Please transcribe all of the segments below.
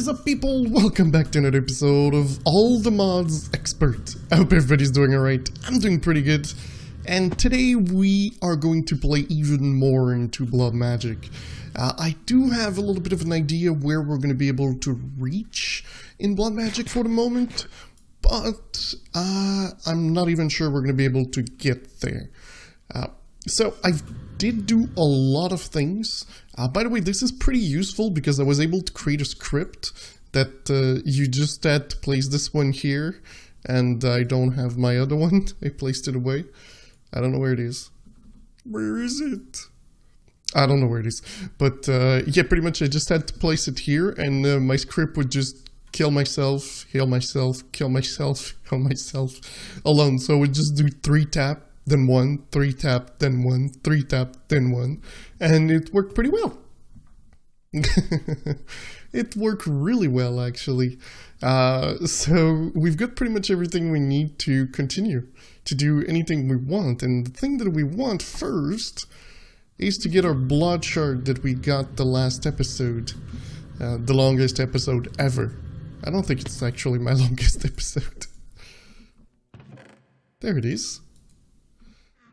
is up, people? Welcome back to another episode of All the Mods Expert. I hope everybody's doing alright. I'm doing pretty good. And today we are going to play even more into Blood Magic. I do have a little bit of an idea where we're going to be able to reach in Blood Magic for the moment, but I'm not even sure we're going to be able to get there. So I did do a lot of things. By the way, this is pretty useful because I was able to create a script that you just had to place this one here, and I don't have my other one. I placed it away. I don't know where it is. Where is it? I don't know where it is. But yeah, pretty much I just had to place it here, and my script would just kill myself, heal myself, kill myself, heal myself alone. So it would just do 3 tap. Then 1, 3 tap, then 1, 3 tap, then 1, and it worked pretty well. It worked really well, actually. So we've got pretty much everything we need to continue to do anything we want, and the thing that we want first is to get our blood shard that we got the last episode, the longest episode ever. I don't think it's actually my longest episode. There it is.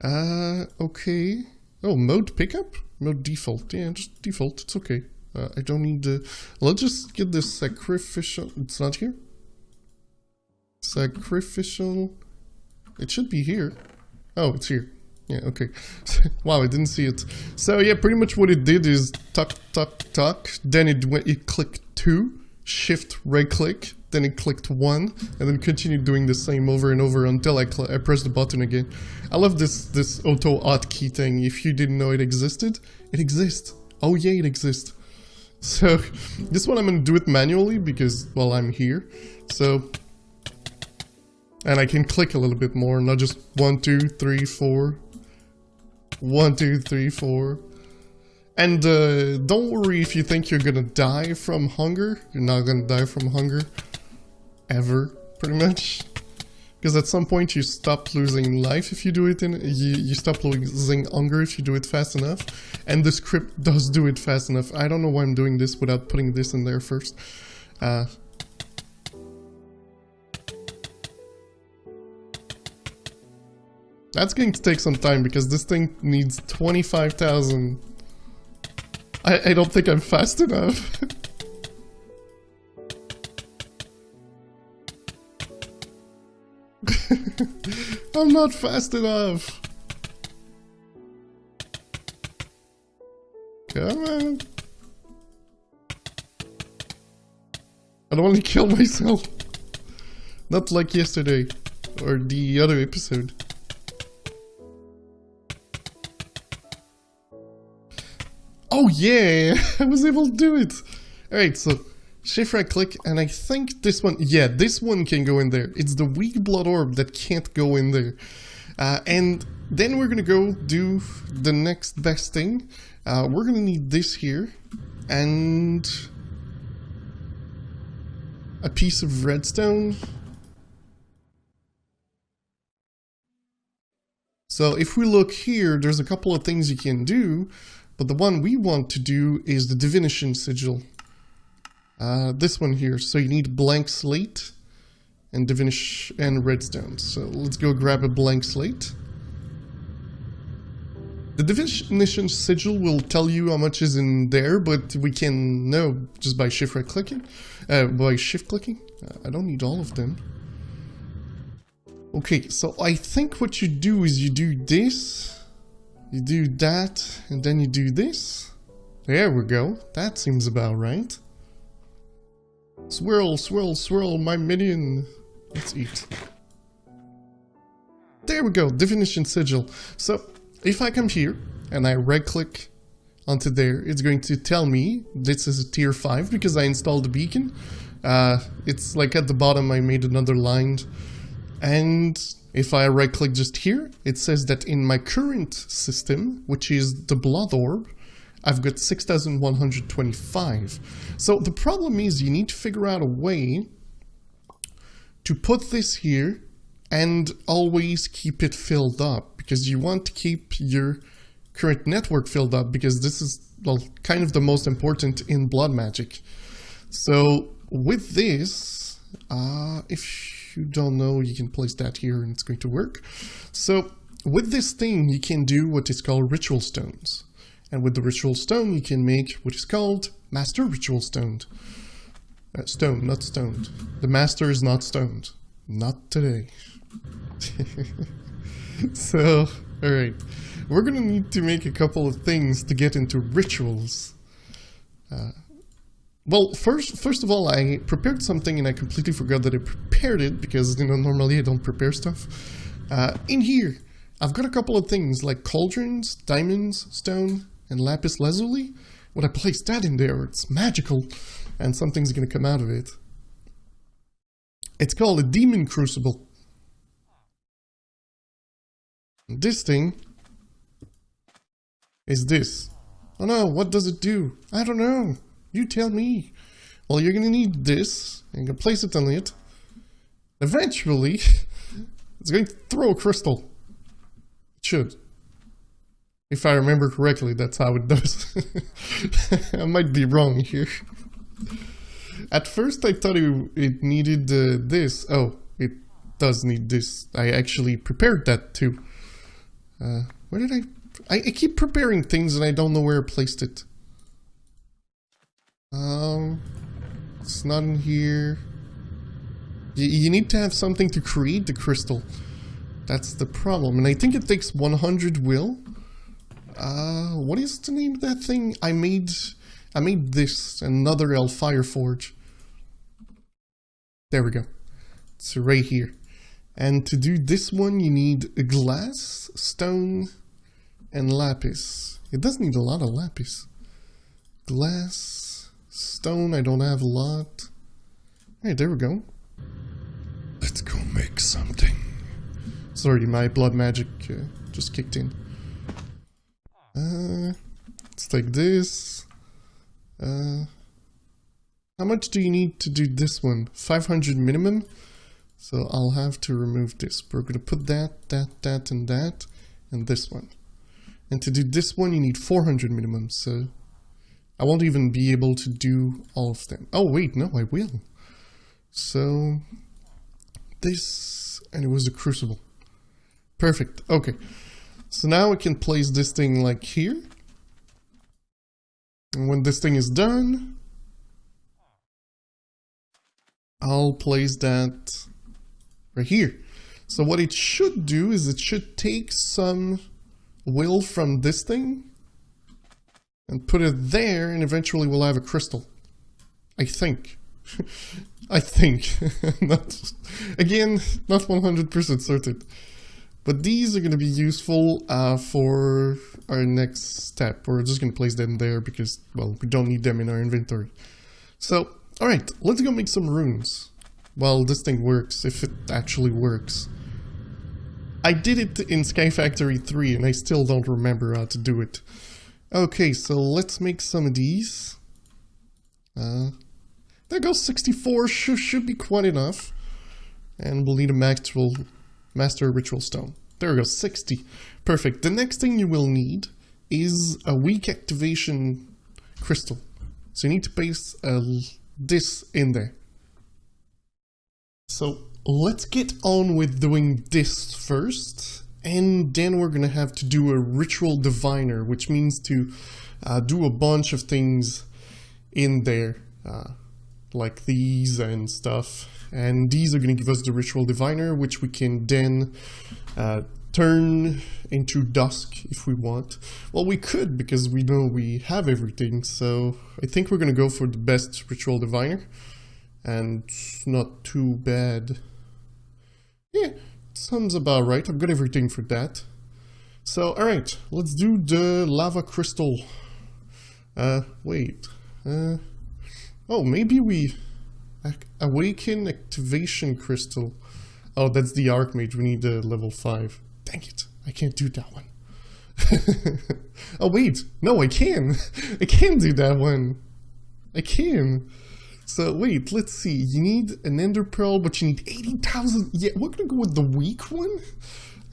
Okay. Oh, mode pickup? Mode default. Yeah, just default. It's okay. I don't need to... Let's just get this sacrificial... It's not here? Sacrificial... It should be here. Oh, it's here. Yeah, okay. Wow, I didn't see it. So yeah, pretty much what it did is tuck, tuck, tuck. Then it clicked 2. Shift right click, then it clicked 1, and then continued doing the same over and over until I pressed the button again. I love this auto hotkey thing. If you didn't know it existed, it exists. Oh yeah, it exists. So this one I'm gonna do it manually because, well, I'm here. So, and I can click a little bit more, not just 1, 2, 3, 4. 1, 2, 3, 4. And don't worry if you think you're gonna die from hunger. You're not gonna die from hunger. Ever, pretty much. Because at some point you stop losing life if you do it you stop losing hunger if you do it fast enough. And the script does do it fast enough. I don't know why I'm doing this without putting this in there first. That's going to take some time because this thing needs 25,000. I don't think I'm fast enough. I'm not fast enough. Come on. I don't want to kill myself. Not like yesterday or the other episode. Oh yeah, I was able to do it. Alright, so shift right click, and I think this one, yeah, this one can go in there. It's the weak blood orb that can't go in there. And then we're gonna go do the next best thing. We're gonna need this here, and a piece of redstone. So if we look here, there's a couple of things you can do. But the one we want to do is the divination sigil. This one here. So you need blank slate and divination and redstone. So let's go grab a blank slate. The divination sigil will tell you how much is in there, but we can know just by shift right clicking. By shift clicking. I don't need all of them. Okay, so I think what you do is you do this. You do that, and then you do this. There we go. That seems about right. Swirl, swirl, swirl, my minion. Let's eat. There we go, Divination Sigil. So, if I come here, and I right-click onto there, it's going to tell me this is a tier 5, because I installed the beacon. It's like at the bottom I made another line. And if I right click just here, it says that in my current system, which is the blood orb, I've got 6,125. So the problem is you need to figure out a way to put this here and always keep it filled up, because you want to keep your current network filled up, because this is, well, kind of the most important in blood magic. So with this, if you don't know, you can place that here and it's going to work. So with this thing, you can do what is called ritual stones. And with the ritual stone, you can make what is called master ritual stone. Stone, not stoned. The master is not stoned. Not today. So, alright. We're gonna need to make a couple of things to get into rituals. Well, first of all, I prepared something and I completely forgot that I prepared it because, you know, normally I don't prepare stuff. In here, I've got a couple of things like cauldrons, diamonds, stone, and lapis lazuli. When I place that in there, it's magical and something's gonna come out of it. It's called a demon crucible. This thing is this. Oh no, what does it do? I don't know. You tell me. Well, you're gonna need this, and you're gonna place it on it. Eventually, it's going to throw a crystal. It should. If I remember correctly, that's how it does. I might be wrong here. At first I thought it needed this. Oh, it does need this. I actually prepared that too. Where did I keep preparing things and I don't know where I placed it. It's not in here. You need to have something to create the crystal. That's the problem. And I think it takes 100 will. What is the name of that thing? I made this, another Hellfire Forge. There we go. It's right here. And to do this one, you need a glass, stone, and lapis. It does need a lot of lapis. Glass, stone, I don't have a lot. Hey, there we go. Let's go make something. Sorry, my blood magic just kicked in. Let's take this. How much do you need to do this one? 500 minimum. So I'll have to remove this. We're going to put that, and this one. And to do this one, you need 400 minimum. So I won't even be able to do all of them. Oh, wait, no, I will. So this, and it was a crucible. Perfect. Okay. So now we can place this thing like here. And when this thing is done, I'll place that right here. So what it should do is it should take some will from this thing and put it there, and eventually we'll have a crystal. I think. I think. Again, not 100% certain. But these are going to be useful for our next step. We're just going to place them there because, well, we don't need them in our inventory. So, alright, let's go make some runes. Well, this thing works, if it actually works. I did it in Sky Factory 3 and I still don't remember how to do it. Okay, so let's make some of these. There goes 64, should be quite enough. And we'll need a Master Ritual Stone. There we go, 60. Perfect. The next thing you will need is a weak activation crystal. So you need to paste this in there. So let's get on with doing this first. And then we're going to have to do a Ritual Diviner, which means to do a bunch of things in there. Like these and stuff. And these are going to give us the Ritual Diviner, which we can then turn into dusk if we want. Well, we could, because we know we have everything, so I think we're going to go for the best Ritual Diviner. And it's not too bad. Yeah, sounds about right. I've got everything for that. So, alright, let's do the Lava Crystal. Wait. Oh, maybe we... Awaken Activation Crystal. Oh, that's the Archmage. We need level 5. Dang it. I can't do that one. Oh, wait. No, I can. I can do that one. I can. So, wait. Let's see. You need an Ender Pearl, but you need 80,000. Yeah, we're going to go with the weak one.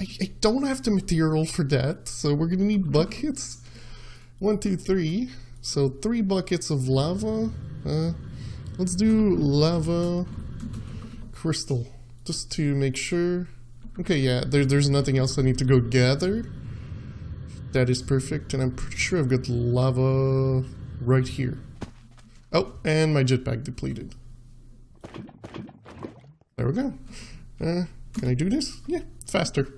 I don't have the material for that. So, we're going to need buckets. 1, 2, 3. So, 3 buckets of lava. let's do lava crystal, just to make sure. Okay, yeah, there's nothing else I need to go gather. That is perfect, and I'm pretty sure I've got lava right here. Oh, and my jetpack depleted. There we go. Can I do this? Yeah, faster.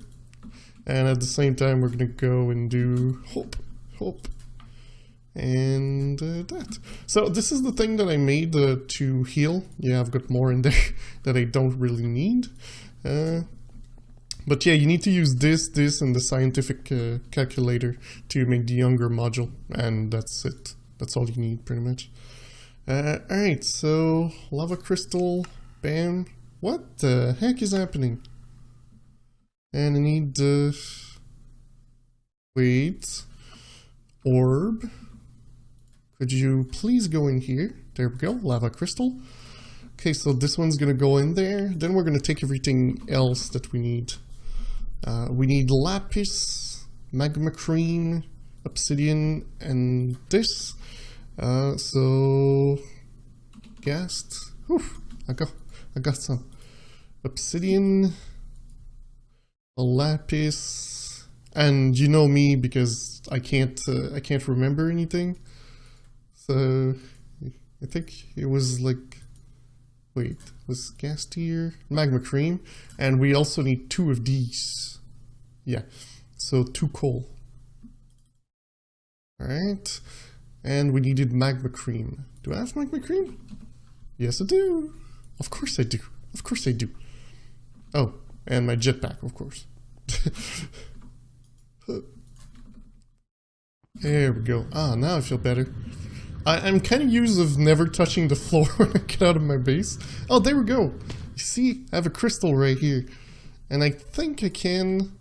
And at the same time, we're gonna go and do hope, and that. So this is the thing that I made to heal. Yeah, I've got more in there that I don't really need. But yeah, you need to use this, and the scientific calculator to make the younger module, and that's it. That's all you need, pretty much. Alright, so lava crystal, bam. What the heck is happening? And I need wait, orb. Could you please go in here? There we go, lava crystal. Okay, so this one's gonna go in there. Then we're gonna take everything else that we need. We need lapis, magma cream, obsidian, and this. So gassed. Whew, I got some obsidian, a lapis, and you know me because I can't remember anything. So I think it was like, wait, was gas tier, magma cream, and we also need 2 of these. Yeah, so 2 coal. All right, and we needed magma cream. Do I have magma cream? Yes, I do. Of course I do. Of course I do. Oh, and my jetpack, of course. There we go. Ah, now I feel better. I'm kind of used of never touching the floor when I get out of my base. Oh, there we go. You see, I have a crystal right here. And I think I can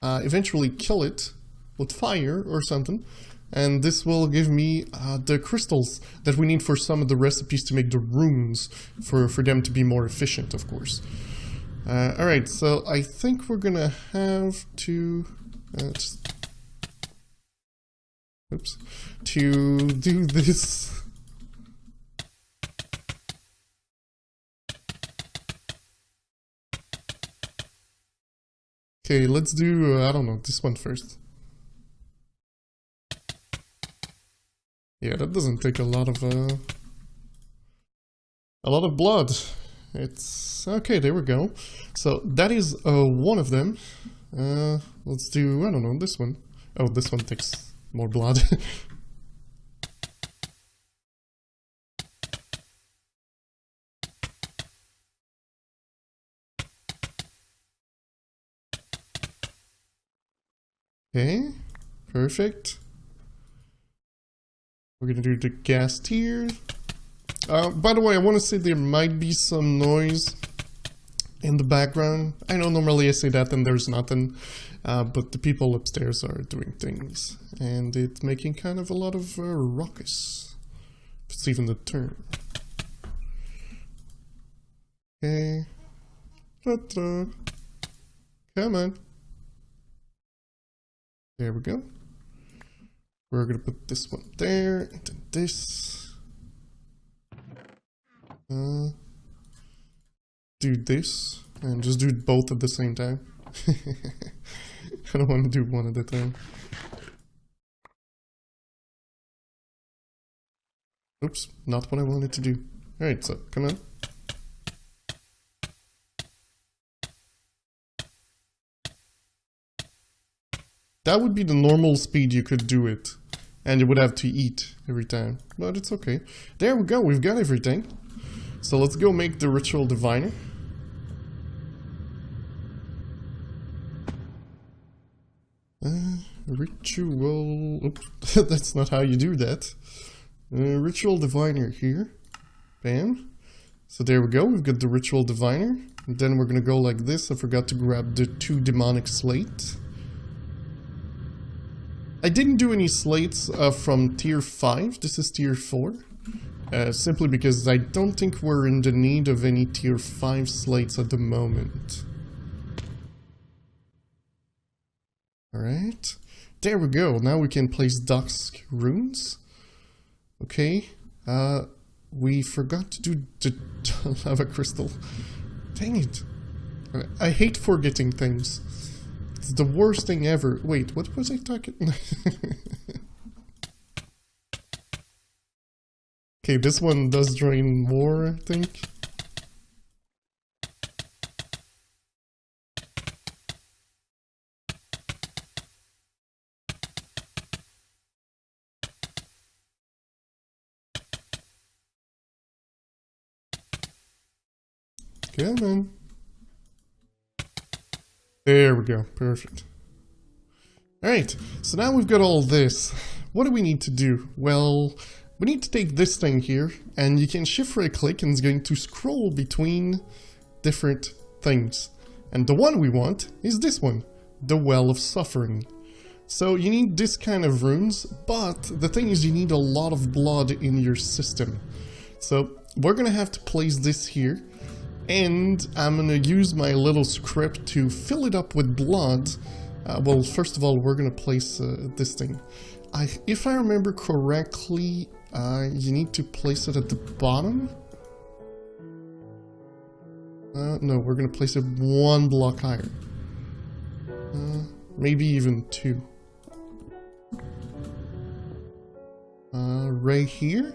eventually kill it with fire or something. And this will give me the crystals that we need for some of the recipes to make the runes for them to be more efficient, of course. Alright, so I think we're gonna have to to do this. Okay, let's do, I don't know, this one first. Yeah, that doesn't take a lot of blood. It's okay, there we go. So that is one of them. Let's do, I don't know, this one. Oh, this one takes more blood. Okay, perfect. We're gonna do the gas tier. By the way, I want to say there might be some noise in the background. I know normally I say that and there's nothing, but the people upstairs are doing things, and it's making kind of a lot of ruckus. If it's even the term. Okay. Come on. There we go. We're gonna put this one there, and then this. Do this, and just do both at the same time. I don't want to do one at a time. Oops, not what I wanted to do. Alright, so, come on. That would be the normal speed you could do it. And you would have to eat every time. But it's okay. There we go, we've got everything. So let's go make the ritual diviner. Ritual... Oops, that's not how you do that. Ritual diviner here. Bam. So there we go, we've got the ritual diviner. And then we're gonna go like this. I forgot to grab the 2 demonic slates. I didn't do any slates from tier 5, this is tier 4. Simply because I don't think we're in the need of any tier 5 slates at the moment. Alright, there we go, now we can place dusk runes. Okay. We forgot to do the lava crystal. Dang it. I hate forgetting things. It's the worst thing ever. Wait, what was I talking? Okay, this one does drain more, I think. Come on. There we go. Perfect. Alright, so now we've got all this. What do we need to do? Well, we need to take this thing here, and you can shift right click and it's going to scroll between different things. And the one we want is this one, the Well of Suffering. So you need this kind of runes, but the thing is you need a lot of blood in your system. So we're gonna have to place this here, and I'm gonna use my little script to fill it up with blood. Well, first of all, we're gonna place this thing. If I remember correctly, you need to place it at the bottom. No, we're gonna place it one block higher. Maybe even two. Right here.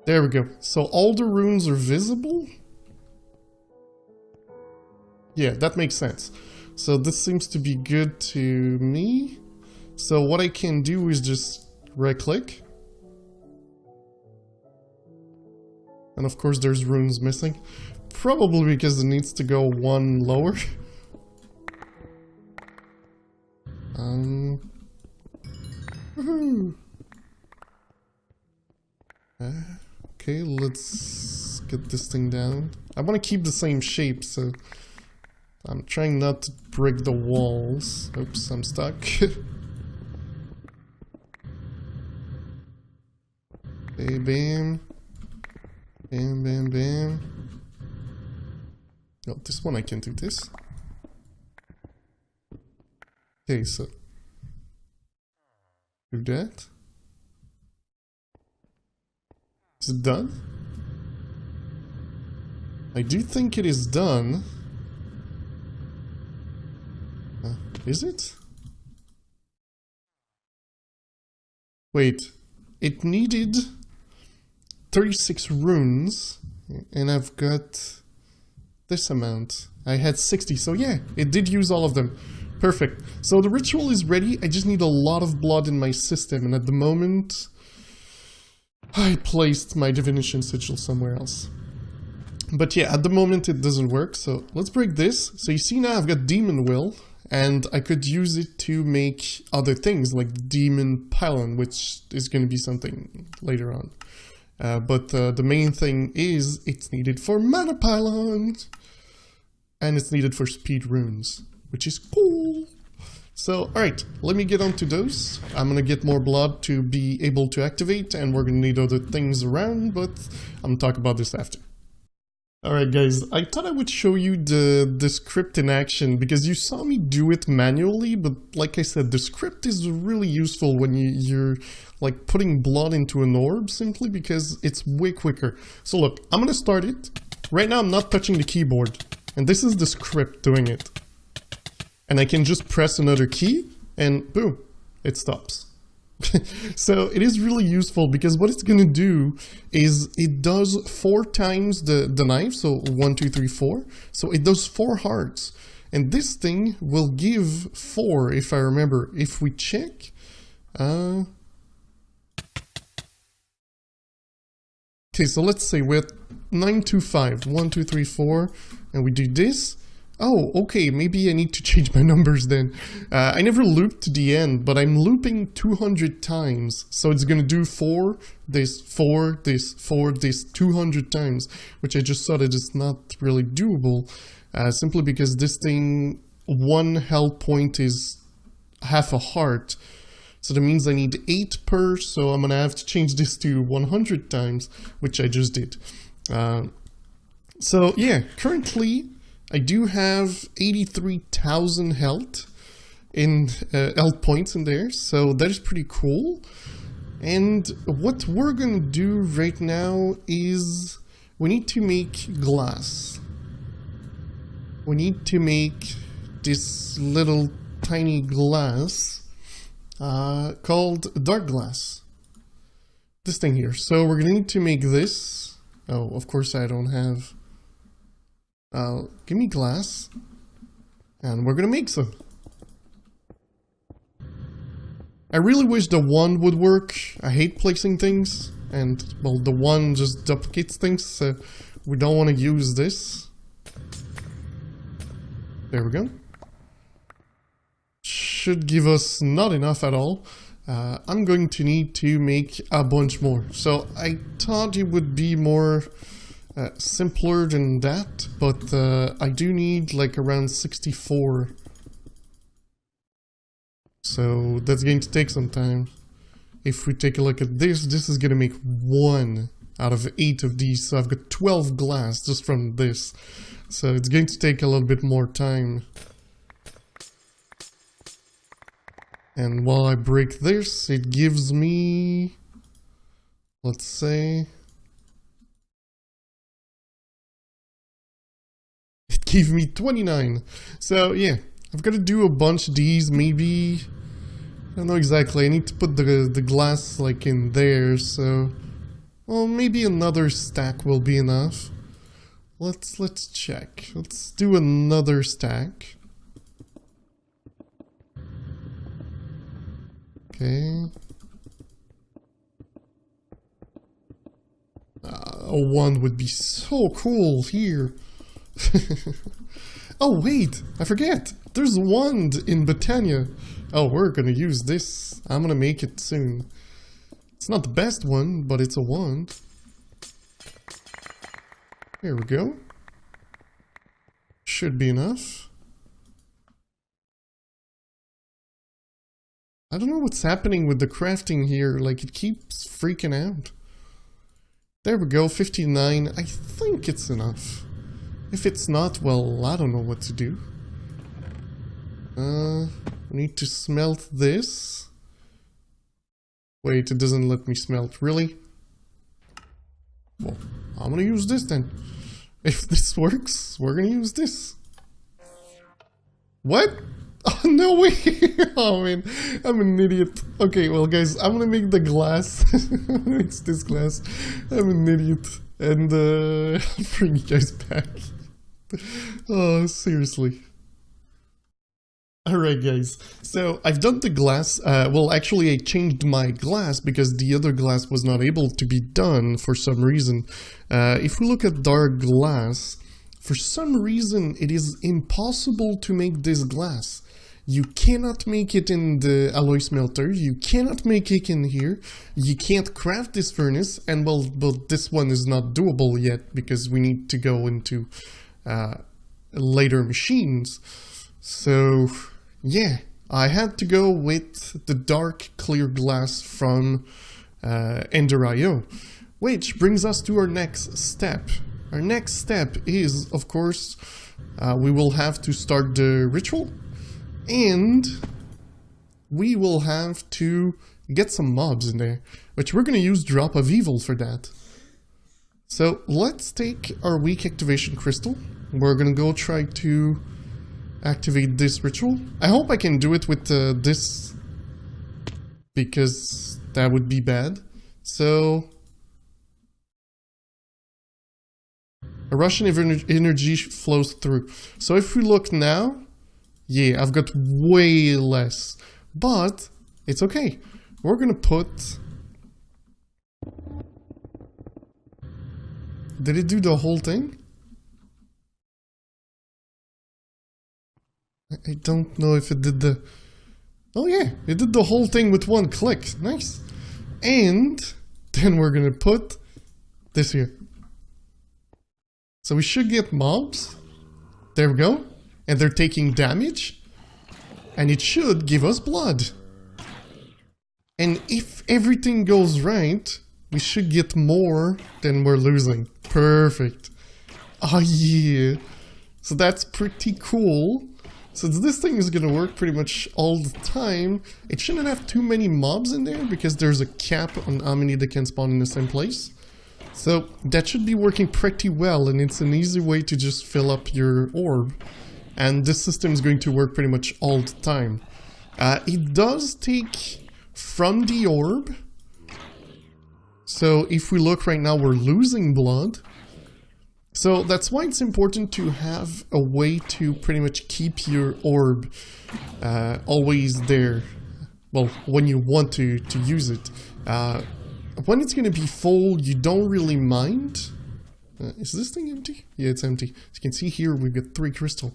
There we go. So all the runes are visible? Yeah, that makes sense. So this seems to be good to me. So what I can do is just right click. And of course there's runes missing. Probably because it needs to go one lower. Okay, let's get this thing down. I want to keep the same shape, so I'm trying not to break the walls. Oops, I'm stuck. Okay, bam. Bam, bam, bam. No, this one I can do this. Okay, so do that. Is it done? I do think it is done. Is it? Wait, it needed 36 runes, and I've got this amount. I had 60, so yeah, it did use all of them. Perfect. So the ritual is ready. I just need a lot of blood in my system, and at the moment I placed my divination sigil somewhere else. But yeah, at the moment it doesn't work, so let's break this. So you see now I've got Demon Will, and I could use it to make other things like Demon Pylon, which is going to be something later on. But the main thing is it's needed for Mana Pylon, and it's needed for Speed Runes, which is cool. So, alright, let me get on to those. I'm gonna get more blood to be able to activate, and we're gonna need other things around, but I'm gonna talk about this after. Alright guys, I thought I would show you the script in action, because you saw me do it manually, but like I said, the script is really useful when you're like putting blood into an orb, simply because it's way quicker. So look, I'm gonna start it. Right now I'm not touching the keyboard, and this is the script doing it. And I can just press another key, and boom, it stops. So it is really useful, because what it's going to do is it does 4 times the knife, so 1, 2, 3, 4. So it does 4 hearts. And this thing will give 4, if I remember. If we check... Okay, so let's say we're at 925. 1, 2, 3, 4. And we do this. Oh, okay, maybe I need to change my numbers then. I never looped to the end, but I'm looping 200 times. So it's gonna do 4, this, 4, this, 4, this, 200 times, which I just saw that it's not really doable, simply because this thing, 1 health point is half a heart. So that means I need 8 per, so I'm gonna have to change this to 100 times, which I just did. So yeah, currently, I do have 83,000 health points in there, so that is pretty cool. And what we're gonna do right now is we need to make glass. We need to make this little tiny glass called dark glass. This thing here. So we're gonna need to make this. Oh, of course I don't have. Give me glass. And we're gonna make some. I really wish the wand would work. I hate placing things. And, well, the wand just duplicates things, so we don't want to use this. There we go. Should give us not enough at all. I'm going to need to make a bunch more. So I thought it would be more simpler than that, but I do need like around 64. So that's going to take some time. If we take a look at this, this is going to make 1 out of 8 of these. So I've got 12 glass just from this. So it's going to take a little bit more time. And while I break this, it gives me, let's say, it gave me 29. So yeah, I've got to do a bunch of these, maybe, I don't know exactly. I need to put the glass like in there, so, well, maybe another stack will be enough. Let's check. Let's do another stack. Okay. A wand would be so cool here. Oh wait, I forget. There's a wand in Britannia. Oh, we're gonna use this. I'm gonna make it soon. It's not the best one, but it's a wand. Here we go. Should be enough. I don't know what's happening with the crafting here, like it keeps freaking out. There we go, 59. I think it's enough. If it's not, well, I don't know what to do. We need to smelt this. Wait, it doesn't let me smelt, really? Well, I'm gonna use this then. If this works, we're gonna use this. What? Oh, no way! Oh man, I'm an idiot. Okay, well guys, I'm gonna make the glass. It's this glass. I'm an idiot. And I'll bring you guys back. Oh, seriously. Alright guys, so I've done the glass, well actually I changed my glass because the other glass was not able to be done for some reason. If we look at dark glass, for some reason it is impossible to make this glass. You cannot make it in the alloy smelter, you cannot make it in here, you can't craft this furnace, and well this one is not doable yet because we need to go into later machines. So yeah, I had to go with the dark clear glass from Ender.io, which brings us to our next step. Our next step is, of course, we will have to start the ritual, and we will have to get some mobs in there, which we're going to use Drop of Evil for that. So let's take our weak activation crystal. We're going to go try to activate this ritual. I hope I can do it with this, because that would be bad. So a rush of energy flows through. So if we look now, yeah, I've got way less, but it's okay. We're gonna put... Did it do the whole thing? I don't know if it did the... Oh yeah, it did the whole thing with one click. Nice. And then we're gonna put this here. So we should get mobs. There we go. And they're taking damage. And it should give us blood. And if everything goes right, we should get more than we're losing. Perfect. Oh yeah. So that's pretty cool. since this thing is gonna work pretty much all the time, it shouldn't have too many mobs in there because there's a cap on how many that can spawn in the same place. So that should be working pretty well, and it's an easy way to just fill up your orb. And this system is going to work pretty much all the time. It does take from the orb. So if we look right now, we're losing blood. So that's why it's important to have a way to pretty much keep your orb always there. Well, when you want to use it. When it's going to be full, you don't really mind. Is this thing empty? Yeah, it's empty. As you can see here, we've got 3 crystal.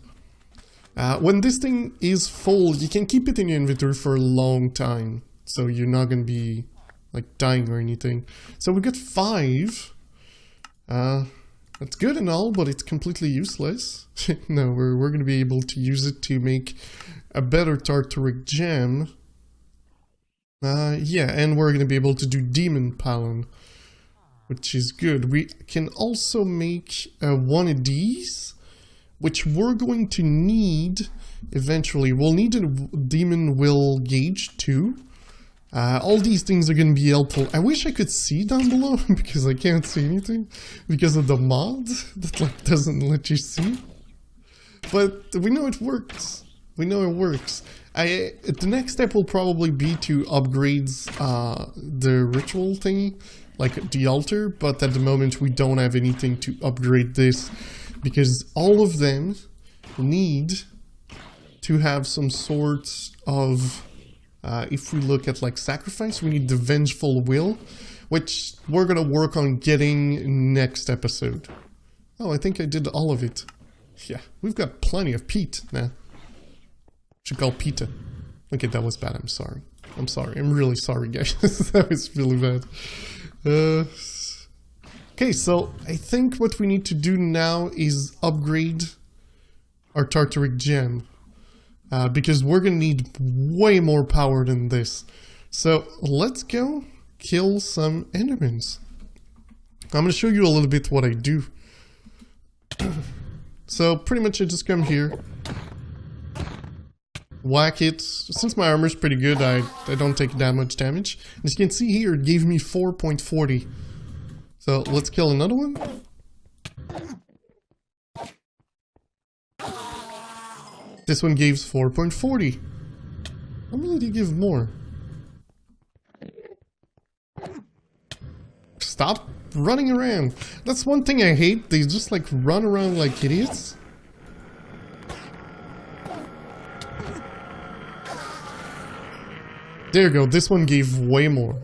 When this thing is full, you can keep it in your inventory for a long time. So you're not going to be like dying or anything. So we've got 5. That's good and all, but it's completely useless. No, we're going to be able to use it to make a better tartaric gem. Yeah, and we're going to be able to do demon pollen, which is good. We can also make one of these, which we're going to need eventually. We'll need a demon will gauge too. All these things are going to be helpful. I wish I could see down below because I can't see anything because of the mod that like doesn't let you see. But we know it works. We know it works. The next step will probably be to upgrade the ritual thingy, like the altar, but at the moment we don't have anything to upgrade this because all of them need to have some sort of, if we look at like sacrifice, we need the vengeful will, which we're gonna work on getting next episode. Oh, I think I did all of it. Yeah, we've got plenty of peat now. Should call Pita. Okay, that was bad. I'm sorry. I'm sorry. I'm really sorry, guys. That was really bad. Okay, so I think what we need to do now is upgrade our tartaric gem. Because we're going to need way more power than this. So let's go kill some endermans. I'm going to show you a little bit what I do. So pretty much I just come here. Whack it. Since my armor's pretty good, I don't take that much damage. As you can see here, it gave me 4.40. So let's kill another one. This one gives 4.40. How many do you give more? Stop running around. That's one thing I hate. They just like run around like idiots. There you go, this one gave way more.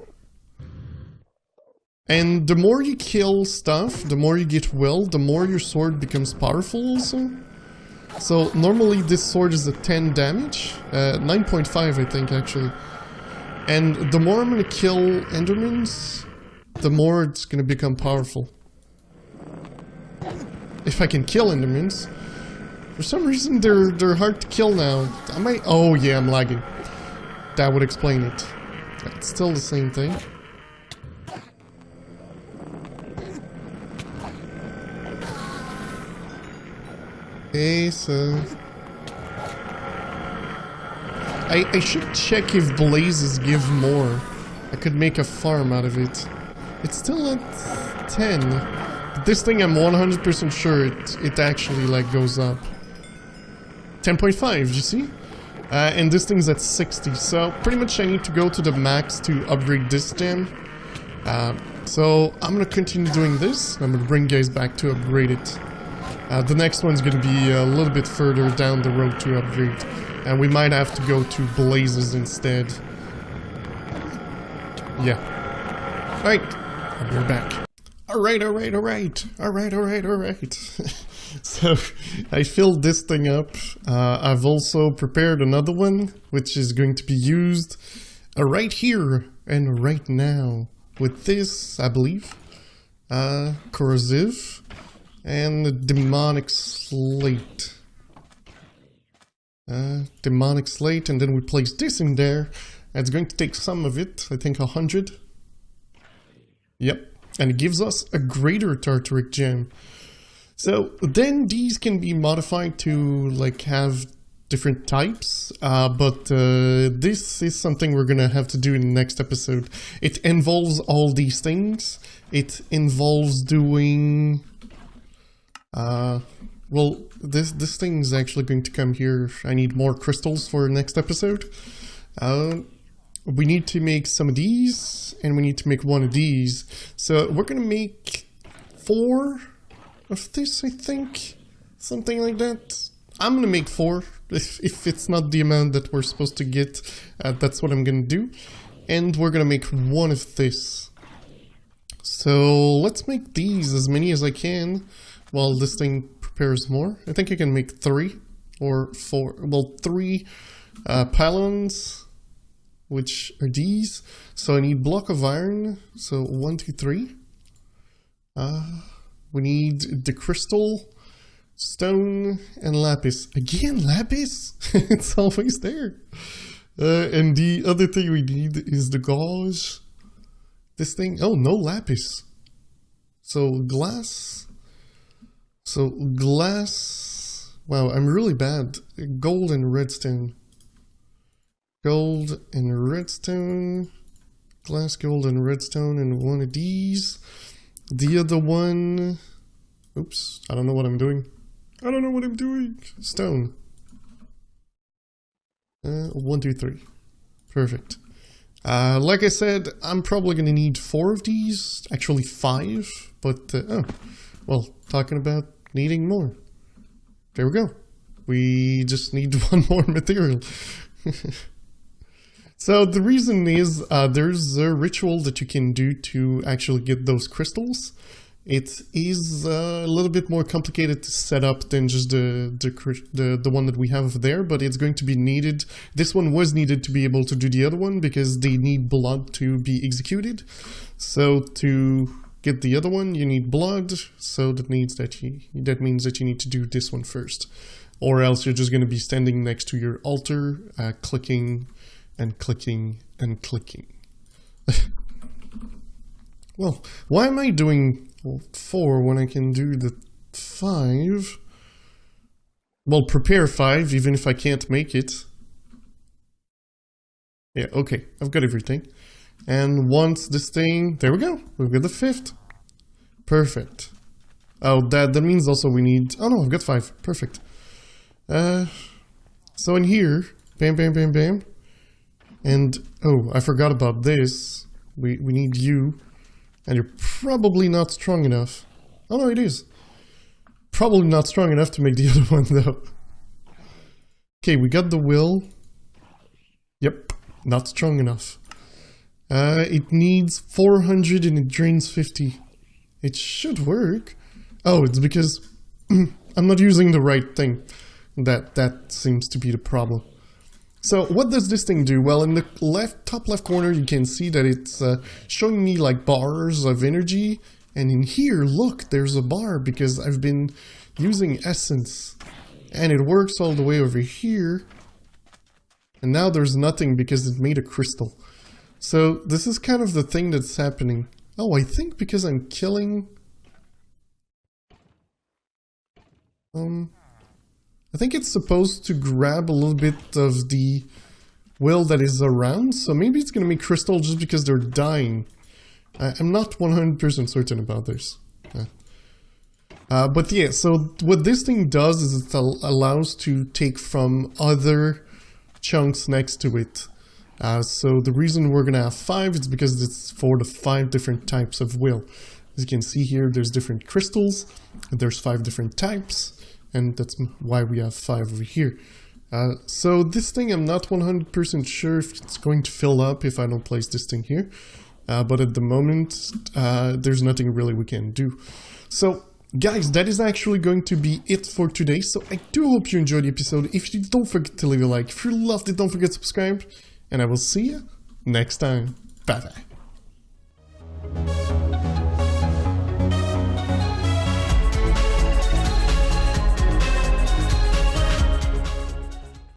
And the more you kill stuff, the more you get will, the more your sword becomes powerful also. So normally this sword is a 10 damage, 9.5 I think actually. And the more I'm gonna kill endermans, the more it's gonna become powerful. If I can kill endermans. For some reason they're hard to kill now. Oh yeah, I'm lagging. That would explain it. It's still the same thing. Okay, so... I should check if blazes give more. I could make a farm out of it. It's still at 10. But this thing I'm 100% sure it actually like goes up. 10.5, you see? And this thing's at 60, so pretty much I need to go to the max to upgrade this gem. So I'm gonna continue doing this. I'm gonna bring guys back to upgrade it. The next one's gonna be a little bit further down the road to upgrade. And we might have to go to blazes instead. Yeah. Alright, I'll be right back. Alright. So, I filled this thing up. I've also prepared another one, which is going to be used right here and right now. With this, I believe, corrosive and demonic slate. Demonic slate, and then we place this in there. It's going to take some of it, I think 100. Yep, and it gives us a greater tartaric gem. So then these can be modified to like have different types, but this is something we're gonna have to do in the next episode. It involves all these things. It involves doing... well, this thing is actually going to come here. I need more crystals for next episode. We need to make some of these, and we need to make one of these. So we're gonna make 4 of this, I think. Something like that. I'm gonna make 4. If it's not the amount that we're supposed to get, that's what I'm gonna do. And we're gonna make 1 of this. So let's make these, as many as I can, while this thing prepares more. I think I can make 3 or 4. Well, 3 pylons, which are these. So I need block of iron. So 1, 2, 3. We need the crystal, stone, and lapis. Again, lapis? It's always there. And the other thing we need is the gauze. This thing, oh, no lapis. So glass. So glass. Wow, I'm really bad. Gold and redstone. Gold and redstone. Glass, gold, and redstone, and 1 of these. The other one... Oops, I don't know what I'm doing. I don't know what I'm doing. Stone. 1, 2, 3. Perfect. Like I said, I'm probably going to need 4 of these. Actually 5. But, oh. Well, talking about needing more. There we go. We just need 1 more material. So the reason is there's a ritual that you can do to actually get those crystals. It is a little bit more complicated to set up than just the one that we have there, but it's going to be needed. This one was needed to be able to do the other one because they need blood to be executed. So to get the other one, you need blood. So that means that you need to do this one first, or else you're just going to be standing next to your altar, clicking and clicking and clicking. Well, why am I doing 4 when I can do the 5? Well, prepare 5, even if I can't make it. Yeah, okay, I've got everything. And once this thing, there we go, we've got the 5th. Perfect. Oh, that means also we need, oh no, I've got 5, perfect. So in here, bam, bam, bam, bam. And, oh, I forgot about this. We need you. And you're probably not strong enough. Oh no, it is. Probably not strong enough to make the other one though. Okay, we got the will. Yep, not strong enough. It needs 400 and it drains 50. It should work. Oh, it's because I'm not using the right thing. That seems to be the problem. So what does this thing do? Well, in the top left corner, you can see that it's showing me like bars of energy. And in here, look, there's a bar because I've been using essence. And it works all the way over here. And now there's nothing because it made a crystal. So this is kind of the thing that's happening. Oh, I think because I'm killing... I think it's supposed to grab a little bit of the will that is around, so maybe it's going to make crystal just because they're dying. I'm not 100% certain about this. But yeah, so what this thing does is it allows to take from other chunks next to it. So the reason we're going to have 5 is because it's for the 5 different types of will. As you can see here, there's different crystals, there's 5 different types. And that's why we have 5 over here. So this thing, I'm not 100% sure if it's going to fill up if I don't place this thing here. But at the moment, there's nothing really we can do. So, guys, that is actually going to be it for today. So I do hope you enjoyed the episode. If you don't forget to leave a like. If you loved it, don't forget to subscribe. And I will see you next time. Bye-bye.